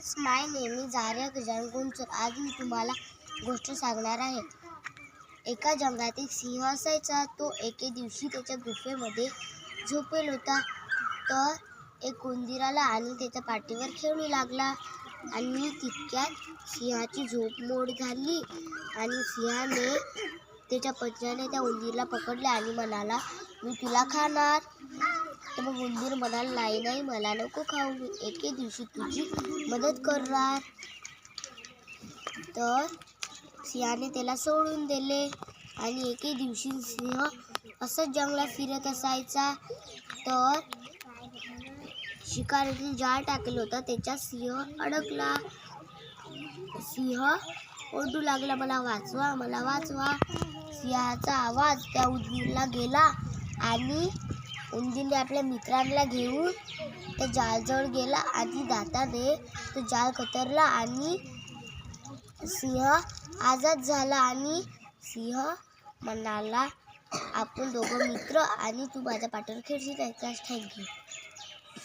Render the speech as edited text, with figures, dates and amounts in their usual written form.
It's my name is Arya Gajanan Gonchar. आज मी तुम्हाला गोष्ट सांगणार आहे. एका जंगलात एक सिंह असायचा. तो एके दिवशी त्याच्या गुफेमध्ये झोपेल होता. तर एक उंदीराला आणि त्याच्या पाठीवर खेळू लागला आणि तितक्यात सिंहाची झोप मोड झाली आणि सिंहाने त्याच्या पंजाने त्या उंदीरला पकडले आणि म्हणाला, मी तुला खाणार. तर मग उंदीर म्हणाला, नाही नाही, मला नको खाऊ, मी एके दिवशी तुझी मदत करणार. तर सिंहाने त्याला सोडून दिले आणि एके दिवशी सिंह असंच जंगलात फिरत असायचा. तर शिकारीने जाळ टाकलं होतं, त्याच्यात सिंह अडकला. सिंह ओरडू लागला, मला वाचवा, मला वाचवा. सिंहाचा आवाज त्या उंदीरला गेला आणि उंदीरने आपल्या मित्रांना घेऊन त्या जाळजवळ गेला आणि दाताने तो जाळ कतरला आणि सिंह आजाद झाला. आणि सिंह म्हणाला, आपण दोघं मित्र आणि तू माझ्या पाठीवर खेळशील, त्याचाच थँक्यू.